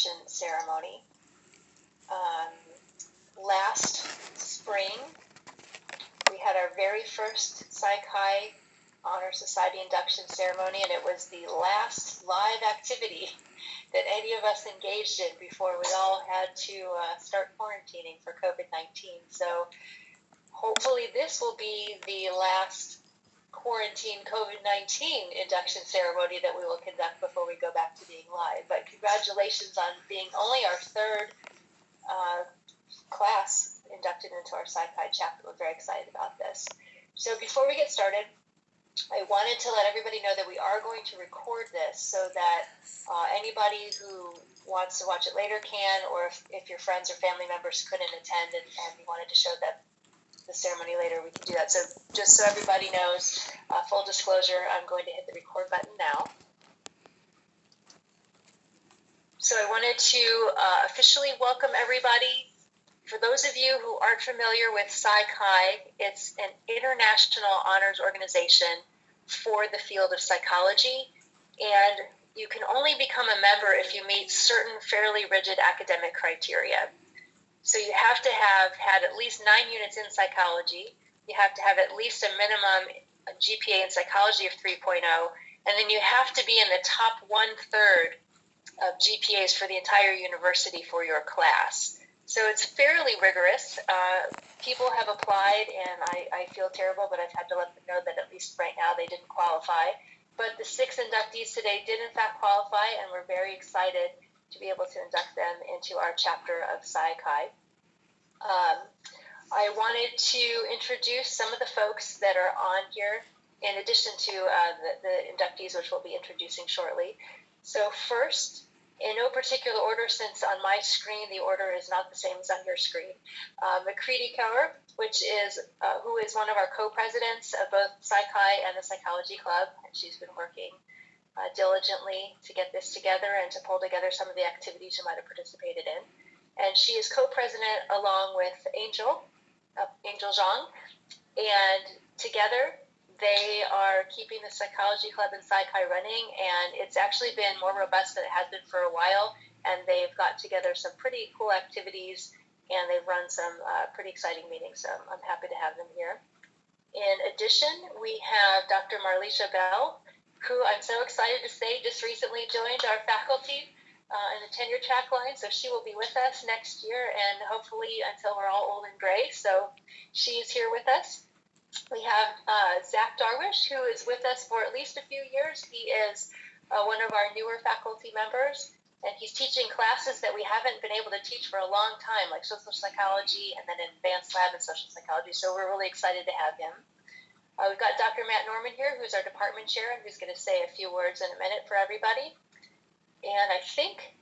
induction ceremony. Last spring, we had our very first Psi Chi Honor Society induction ceremony, and it was the last live activity that any of us engaged in before we all had to start quarantining for COVID-19. So hopefully this will be the last quarantine COVID-19 induction ceremony that we will conduct before we go back to being live. But congratulations on being only our third class inducted into our Psi Chi chapter. We're very excited about this. So before we get started, I wanted to let everybody know that we are going to record this so that anybody who wants to watch it later can, or if your friends or family members couldn't attend and you wanted to show them the ceremony later, we can do that. So just so everybody knows, full disclosure, I'm going to hit the record button now. So I wanted to officially welcome everybody. For those of you who aren't familiar with Psi Chi, it's an international honors organization for the field of psychology, and you can only become a member if you meet certain fairly rigid academic criteria. So you have to have had at least 9 units in psychology, you have to have at least a minimum GPA in psychology of 3.0, and then you have to be in the top 1/3 of GPAs for the entire university for your class. So it's fairly rigorous. People have applied, and I feel terrible, but I've had to let them know that at least right now they didn't qualify. But the 6 inductees today did in fact qualify, and we're very excited to be able to induct them into our chapter of Psi Chi. I wanted to introduce some of the folks that are on here, in addition to the inductees, which we'll be introducing shortly. So first, in no particular order, since on my screen the order is not the same as on your screen, McCready Kaur, who is one of our co-presidents of both Psi Chi and the Psychology Club, and she's been working diligently to get this together and to pull together some of the activities you might have participated in. And she is co-president along with Angel Zhang, and together they are keeping the Psychology Club and Psi Chi running, and it's actually been more robust than it has been for a while, and they've got together some pretty cool activities, and they've run some pretty exciting meetings, so I'm happy to have them here. In addition, we have Dr. Marlisha Bell, who I'm so excited to say just recently joined our faculty in the tenure track line, so she will be with us next year, and hopefully until we're all old and gray, so she's here with us. We have Zach Darwish, who is with us for at least a few years. He is one of our newer faculty members, and he's teaching classes that we haven't been able to teach for a long time, like social psychology and then advanced lab in social psychology, so we're really excited to have him. We've got Dr. Matt Norman here, who's our department chair, and who's going to say a few words in a minute for everybody. And I think,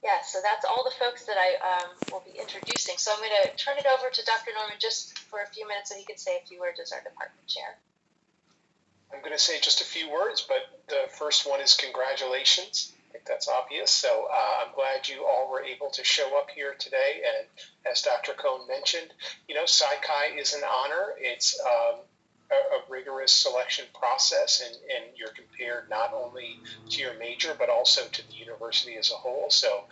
yeah, so that's all the folks that I will be introducing. So I'm going to turn it over to Dr. Norman just for a few minutes so he can say a few words as our department chair. I'm going to say just a few words, but the first one is congratulations. I think that's obvious. So I'm glad you all were able to show up here today. And as Dr. Cohn mentioned, Psi Chi is an honor. It's a rigorous selection process, and you're compared not only to your major, but also to the university as a whole. So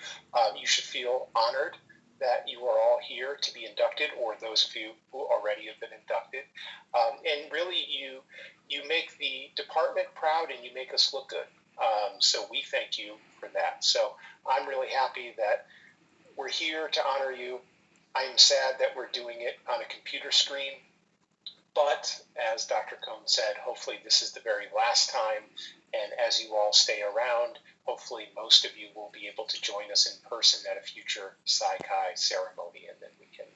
you should feel honored that you are all here to be inducted, or those of you who already have been inducted. And really, you make the department proud, and you make us look good. So we thank you for that. So I'm really happy that we're here to honor you. I'm sad that we're doing it on a computer screen. But as Dr. Cohn said, hopefully this is the very last time, and as you all stay around, hopefully most of you will be able to join us in person at a future Psi Chi ceremony, and then we can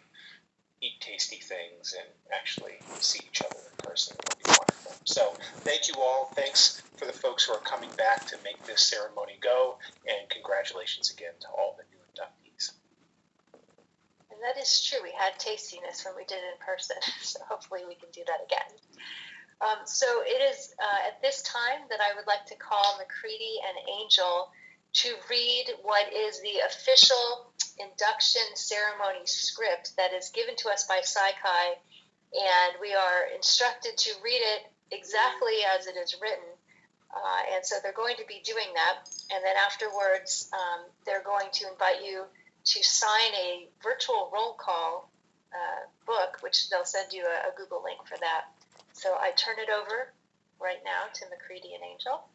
eat tasty things and actually see each other in person. It would be wonderful. So thank you all. Thanks for the folks who are coming back to make this ceremony go, and congratulations again to all the new inductees. And that is true. We had tastiness when we did it in person, so hopefully we can do that again. So it is at this time that I would like to call McCready and Angel to read what is the official induction ceremony script that is given to us by Psi Chi, and we are instructed to read it exactly as it is written. And so they're going to be doing that. And then afterwards, they're going to invite you to sign a virtual roll call book, which they'll send you a Google link for that. So I turn it over right now to McCready and Angel.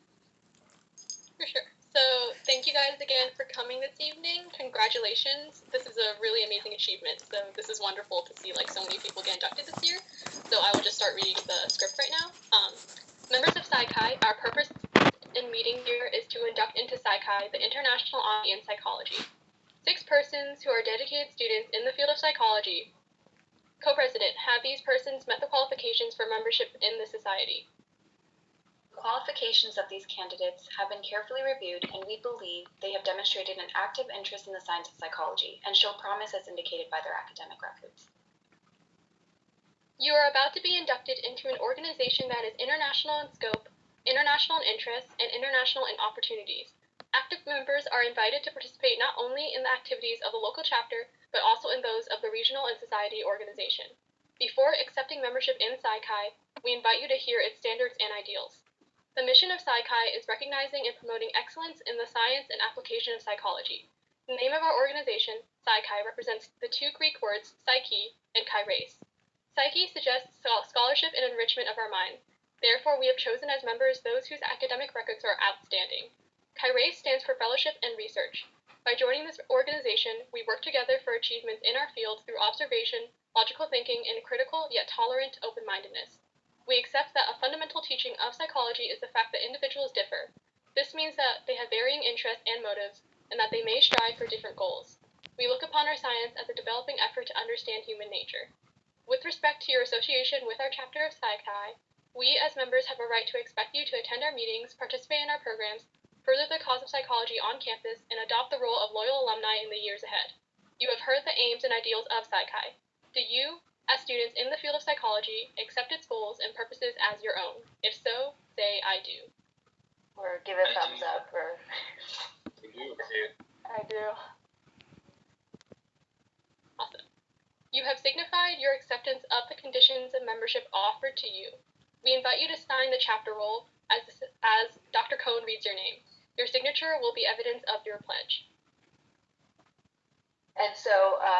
For sure. So thank you guys again for coming this evening. Congratulations. This is a really amazing achievement. So this is wonderful to see like so many people get inducted this year. So I will just start reading the script right now. Members of Psi Chi, our purpose in meeting here is to induct into Psi Chi the International Omni in Psychology. 6 persons who are dedicated students in the field of psychology. Co-president, have these persons met the qualifications for membership in the society? The qualifications of these candidates have been carefully reviewed, and we believe they have demonstrated an active interest in the science of psychology and show promise as indicated by their academic records. You are about to be inducted into an organization that is international in scope, international in interests, and international in opportunities. Active members are invited to participate not only in the activities of the local chapter, but also in those of the regional and society organization. Before accepting membership in Psi Chi, we invite you to hear its standards and ideals. The mission of Psi Chi is recognizing and promoting excellence in the science and application of psychology. The name of our organization, Psi Chi, represents the 2 Greek words psyche and kairos. Psyche suggests scholarship and enrichment of our minds. Therefore, we have chosen as members those whose academic records are outstanding. Kairos stands for fellowship and research. By joining this organization, we work together for achievements in our field through observation, logical thinking, and critical yet tolerant open-mindedness. We accept that a fundamental teaching of psychology is the fact that individuals differ. This means that they have varying interests and motives, and that they may strive for different goals. We look upon our science as a developing effort to understand human nature. With respect to your association with our chapter of Psi Chi, we as members have a right to expect you to attend our meetings, participate in our programs, further the cause of psychology on campus, and adopt the role of loyal alumni in the years ahead. You have heard the aims and ideals of Psi Chi. Do you, as students in the field of psychology, accept its goals and purposes as your own? If so, say I do. Or give a thumbs up. Or I do. I do. Awesome. You have signified your acceptance of the conditions of membership offered to you. We invite you to sign the chapter roll as Dr. Cohn reads your name. Your signature will be evidence of your pledge. And so,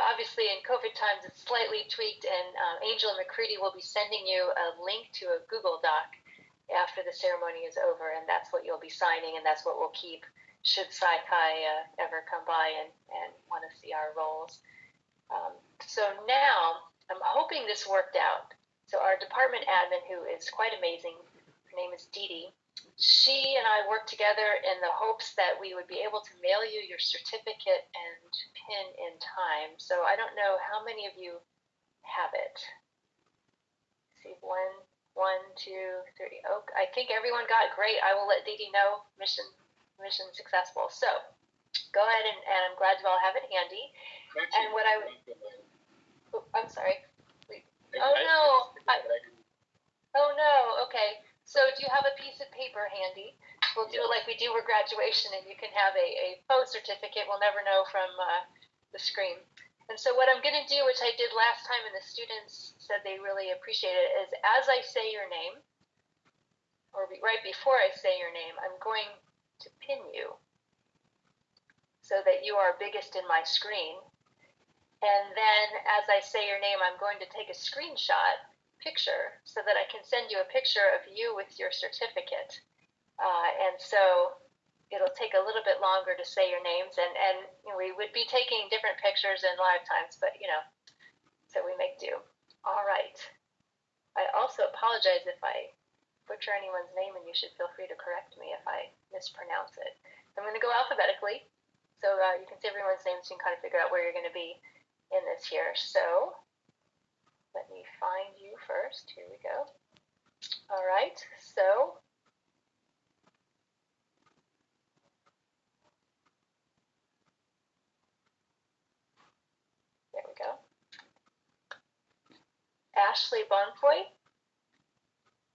obviously, in COVID times, it's slightly tweaked, and Angel and McCready will be sending you a link to a Google Doc after the ceremony is over, and that's what you'll be signing, and that's what we'll keep should Psi Chi ever come by and want to see our roles. So now, I'm hoping this worked out. So our department admin, who is quite amazing, her name is Dee Dee, she and I worked together in the hopes that we would be able to mail you your certificate and pin in time. So I don't know how many of you have it. Let's see, one, two, three. Oh, I think everyone got it. Great. I will let Dee Dee know. Mission successful. So go ahead and I'm glad you all have it handy. And what I'm sorry. Oh no. Okay. So do you have a piece of paper handy? We'll do it like we do for graduation, and you can have a faux certificate. We'll never know from the screen. And so what I'm going to do, which I did last time, and the students said they really appreciate it, is as I say your name, or right before I say your name, I'm going to pin you so that you are biggest in my screen. And then as I say your name, I'm going to take a screenshot picture so that I can send you a picture of you with your certificate. And so it'll take a little bit longer to say your names, and we would be taking different pictures in lifetimes, but so we make do. All right. I also apologize if I butcher anyone's name, and you should feel free to correct me if I mispronounce it. I'm going to go alphabetically, so you can see everyone's name, so you can kind of figure out where you're going to be in this here. So let me find you first. Here we go. All right. So there we go. Ashley Bonfoy,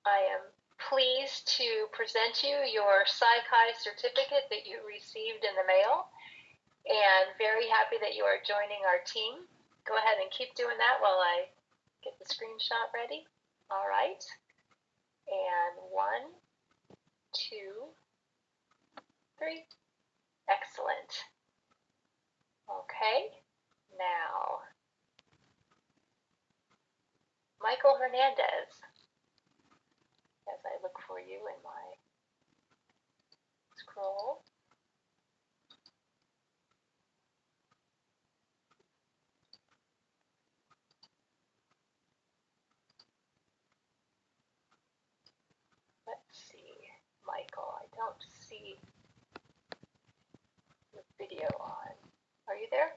I am pleased to present you your Psi Chi certificate that you received in the mail, and very happy that you are joining our team. Go ahead and keep doing that while I get the screenshot ready. All right. And 1, 2, 3. Excellent. Okay, now, Michael Hernandez, as I look for you in my scroll. Let's see, Michael, I don't see your video on. Are you there?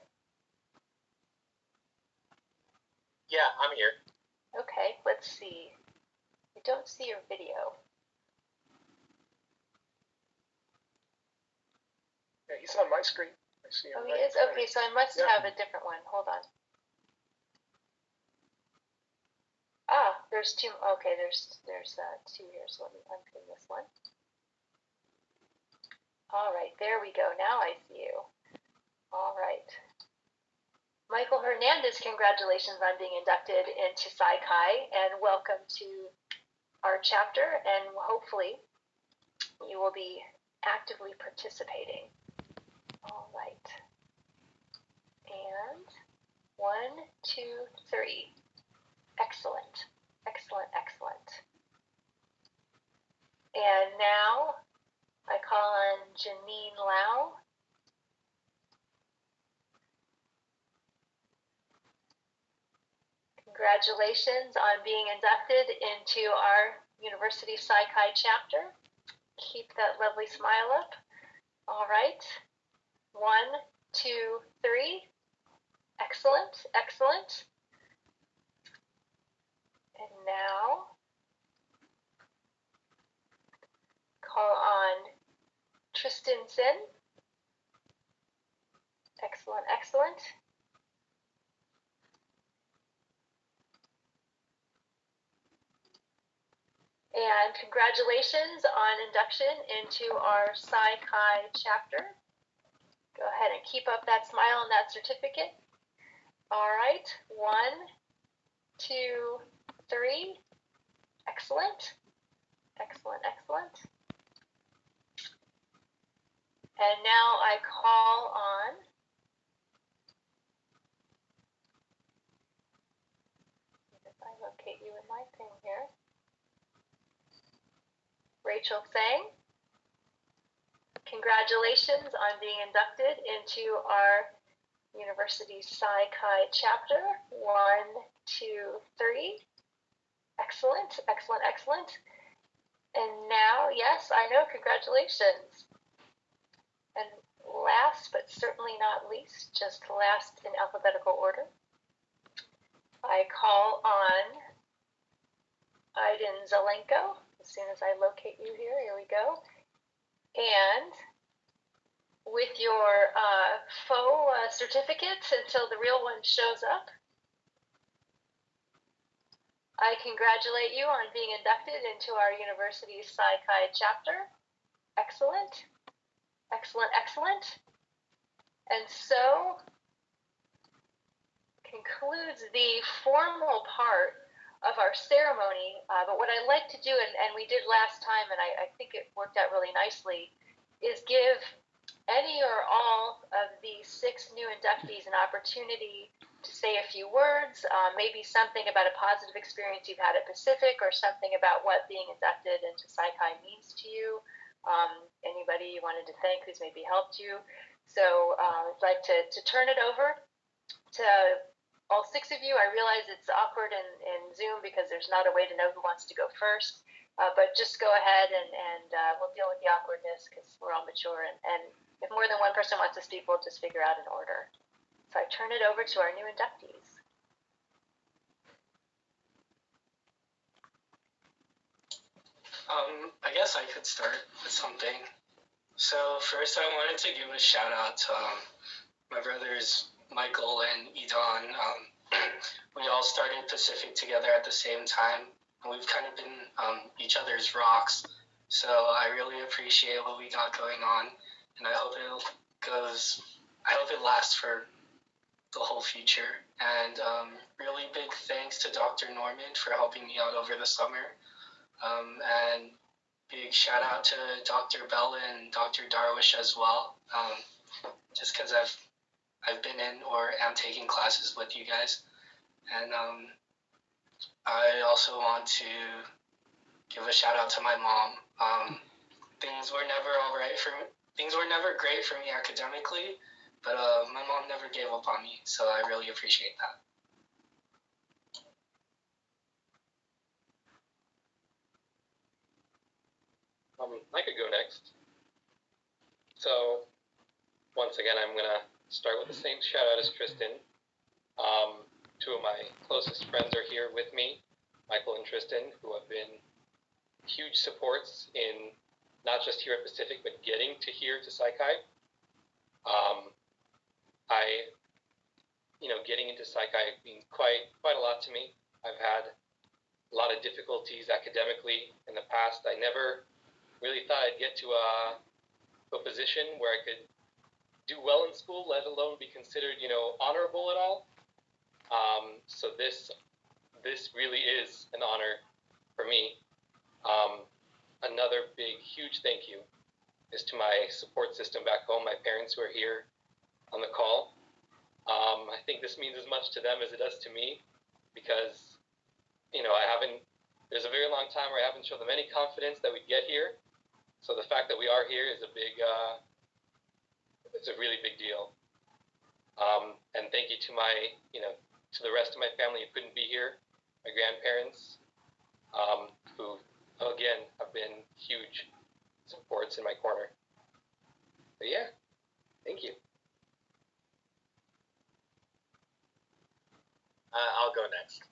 Yeah, I'm here. Okay, let's see. I don't see your video. Yeah, he's on my screen. I see him. Oh, he is? Okay, so I must have a different one. Hold on. Ah, there's two. Okay, there's two here, so let me unpin this one. All right, there we go. Now I see you. All right. Michael Hernandez, congratulations on being inducted into Psi Chi, and welcome to our chapter, and hopefully you will be actively participating. All right. And 1, 2, 3. Excellent. Excellent, excellent. And now I call on Janine Lau. Congratulations on being inducted into our University Psi Chi chapter. Keep that lovely smile up. All right. 1, 2, 3. Excellent, excellent. And now call on Tristan Sin. Excellent, excellent. And congratulations on induction into our Psi Chi chapter. Go ahead and keep up that smile and that certificate. All right, 1, 2, 3. Excellent, excellent, excellent. And now I call on if I locate you in my thing here. Rachel Tsang. Congratulations on being inducted into our University Psi Chi chapter. 1, 2, 3. Excellent, excellent, excellent. And now, yes, I know, congratulations. And last, but certainly not least, just last in alphabetical order, I call on Aiden Zelenko. As soon as I locate you here we go. And with your faux certificate until the real one shows up, I congratulate you on being inducted into our University Psi Chi chapter. Excellent, excellent, excellent. And so concludes the formal part of our ceremony. But what I like to do, and we did last time, and I think it worked out really nicely, is give any or all of the 6 new inductees an opportunity to say a few words, maybe something about a positive experience you've had at Pacific, or something about what being inducted into Psi Chi means to you. Anybody you wanted to thank who's maybe helped you. So I'd like to turn it over to all 6 of you. I realize it's awkward in Zoom because there's not a way to know who wants to go first, but just go ahead and we'll deal with the awkwardness because we're all mature, and if more than one person wants to speak, we'll just figure out an order. So I turn it over to our new inductees. I guess I could start with something. So first I wanted to give a shout out to my brothers Michael and Idon. We all started Pacific together at the same time, and we've kind of been each other's rocks. So I really appreciate what we got going on, and I hope it lasts for the whole future. And really big thanks to Dr. Norman for helping me out over the summer. And big shout out to Dr. Bella and Dr. Darwish as well. Just because I've been in or am taking classes with you guys, and I also want to give a shout out to my mom. Things were never things were never great for me academically, but my mom never gave up on me, so I really appreciate that. I could go next. So, once again, I'm going to start with the same shout out as Tristan. Two of my closest friends are here with me, Michael and Tristan, who have been huge supports in not just here at Pacific, but getting to here to Psychi. Getting into Psychi means quite a lot to me. I've had a lot of difficulties academically in the past. I never really thought I'd get to a position where I could do well in school, let alone be considered, honorable at all. So this really is an honor for me. Another big, huge thank you is to my support system back home, my parents who are here on the call. I think this means as much to them as it does to me, because, there's a very long time where I haven't shown them any confidence that we'd get here. So the fact that we are here is it's a really big deal. And thank you to to the rest of my family who couldn't be here, my grandparents, who, again, have been huge supports in my corner. But yeah, thank you. I'll go next.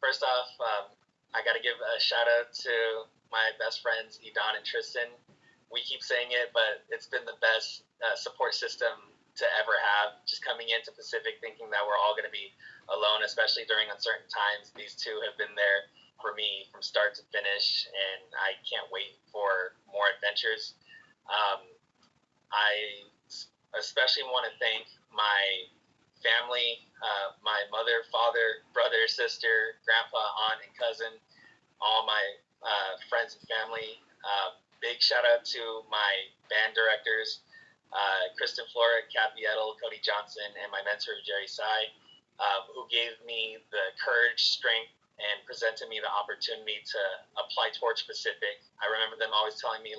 First off, I got to give a shout out to my best friends, Edon and Tristan. We keep saying it, but it's been the best support system to ever have. Just coming into Pacific thinking that we're all going to be alone, especially during uncertain times. These two have been there for me from start to finish, and I can't wait for more adventures. I especially want to thank my family, my mother, father, brother, sister, grandpa, aunt, and cousin, all my friends and family. Big shout out to my band directors, Kristen Flora, Kathy Edel, Cody Johnson, and my mentor, Jerry Sai, who gave me the courage, strength, and presented me the opportunity to apply towards Pacific. I remember them always telling me,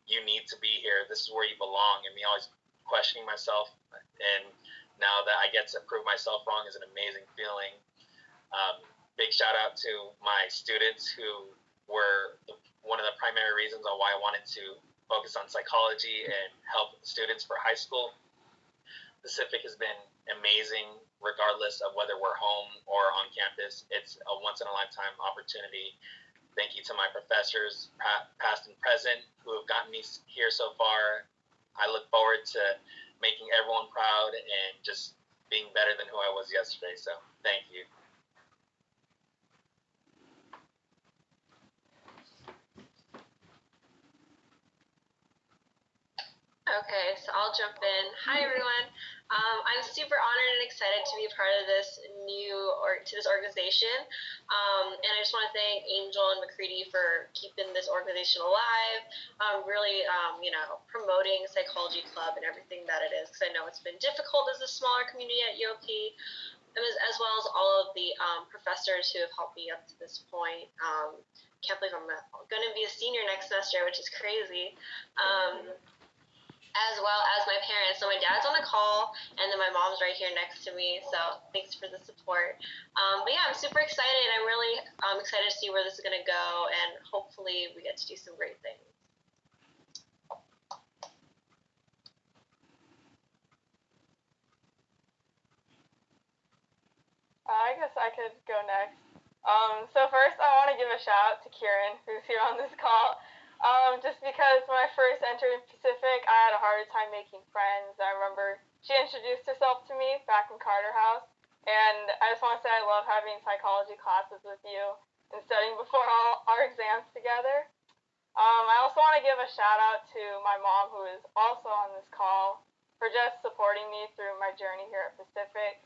you need to be here. This is where you belong, and me always questioning myself. And now that I get to prove myself wrong is an amazing feeling. Big shout out to my students who were one of the primary reasons on why I wanted to focus on psychology and help students for high school. Pacific has been amazing regardless of whether we're home or on campus. It's a once-in-a-lifetime opportunity. Thank you to my professors, past and present, who have gotten me here so far. I look forward to making everyone proud and just being better than who I was yesterday. So thank you. Okay, so I'll jump in. Hi everyone. I'm super honored and excited to be a part of this this organization. And I just want to thank Angel and McCready for keeping this organization alive, really, promoting Psychology Club and everything that it is, because I know it's been difficult as a smaller community at UOP, and as well as all of the professors who have helped me up to this point. Can't believe I'm going to be a senior next semester, which is crazy. As well as my parents. So my dad's on the call, and then my mom's right here next to me. So thanks for the support. But yeah, I'm super excited. I'm really excited to see where this is going to go, and hopefully we get to do some great things. I guess I could go next. So first, I want to give a shout out to Kieran, who's here on this call. Just because when I first entered Pacific, I had a hard time making friends. I remember she introduced herself to me back in Carter House, and I just want to say I love having psychology classes with you and studying before all our exams together. I also want to give a shout out to my mom, who is also on this call, for just supporting me through my journey here at Pacific.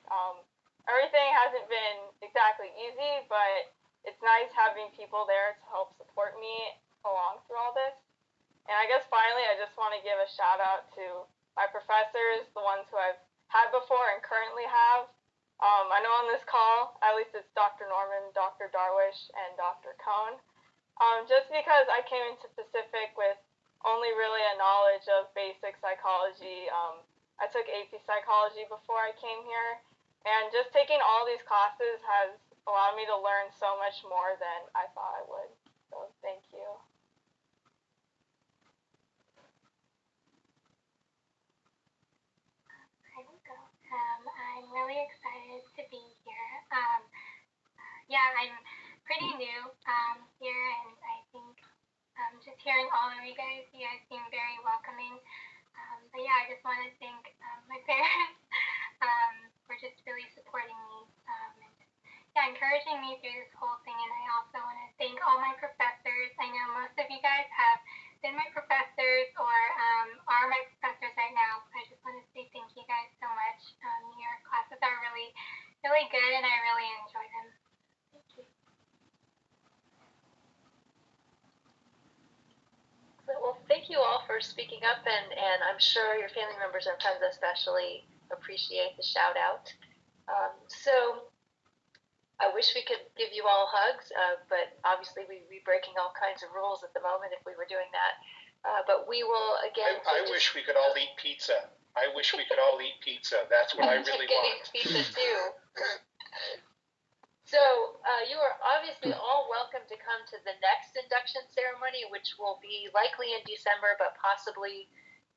Everything hasn't been exactly easy, but it's nice having people there to help support me along through all this. And I guess finally, I just want to give a shout out to my professors, the ones who I've had before and currently have. I know on this call, at least it's Dr. Norman, Dr. Darwish, and Dr. Cohn. Just because I came into Pacific with only really a knowledge of basic psychology. I took AP psychology before I came here, and just taking all these classes has allowed me to learn so much more than I thought I would. So thank you. I will go. I'm really excited to be here. Yeah, I'm pretty new here, and I think just hearing all of you guys seem very welcoming. But yeah, I just want to thank my parents for just really supporting me and encouraging me through this whole thing. And I also want to thank all my professors. I know most of you guys have been my professors or are my professors right now. So I just want to say thank you guys so much. Your classes are really, really good, and I really enjoy them. Thank you. Well, thank you all for speaking up, and I'm sure your family members and friends especially appreciate the shout out. So I wish we could give you all hugs, but obviously we'd be breaking all kinds of rules at the moment if we were doing that. But we will again. I wish we could all eat pizza. I wish we could all eat pizza. That's what I really want. Pizza too. So you are obviously all welcome to come to the next induction ceremony, which will be likely in December, but possibly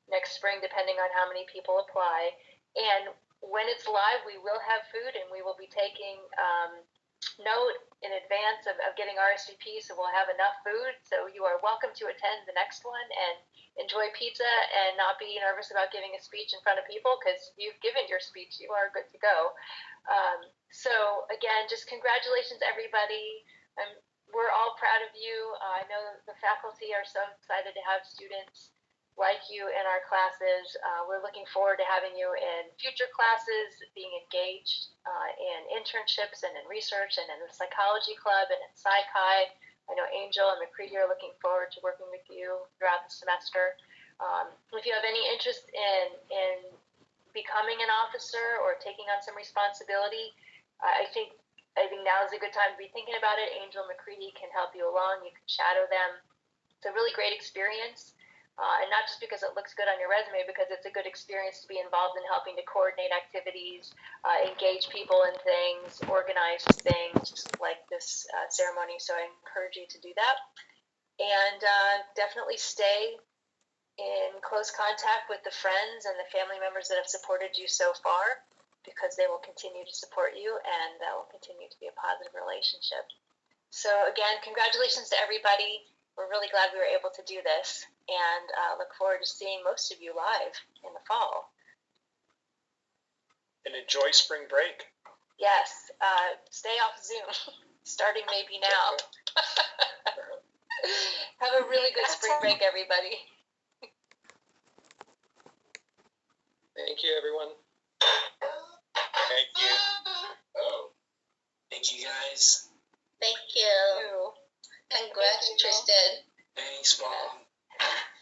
next spring, depending on how many people apply. And when it's live, we will have food, and we will be taking note in advance of getting RSVP, so we'll have enough food. So you are welcome to attend the next one and enjoy pizza and not be nervous about giving a speech in front of people, because you've given your speech. You are good to go. So again, just congratulations, everybody. We're all proud of you. I know the faculty are so excited to have students like you in our classes. We're looking forward to having you in future classes, being engaged in internships and in research and in the psychology club and in Psychi. I know Angel and McCready are looking forward to working with you throughout the semester. If you have any interest in becoming an officer or taking on some responsibility, I think now is a good time to be thinking about it. Angel and McCready can help you along. You can shadow them. It's a really great experience. And not just because it looks good on your resume, because it's a good experience to be involved in helping to coordinate activities, engage people in things, organize things like this ceremony. So I encourage you to do that. And definitely stay in close contact with the friends and the family members that have supported you so far, because they will continue to support you, and that will continue to be a positive relationship. So again, congratulations to everybody. We're really glad we were able to do this, and look forward to seeing most of you live in the fall. And enjoy spring break. Yes, stay off Zoom, starting maybe now. Have a really good spring break, everybody. Thank you, everyone. Thank you. Thank you, guys. Thank you. Congrats, Tristan. Thanks, Mom.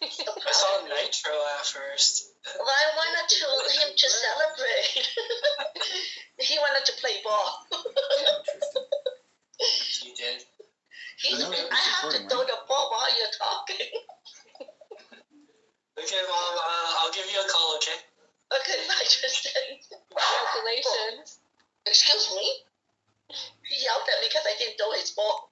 I saw Nitro at first. Well, I wanted him to celebrate. He wanted to play ball. You did? I have to throw the ball while you're talking. Okay, Mom, I'll give you a call, okay? Okay, bye, Tristan. Congratulations. Excuse me? He yelled at me because I didn't throw his ball.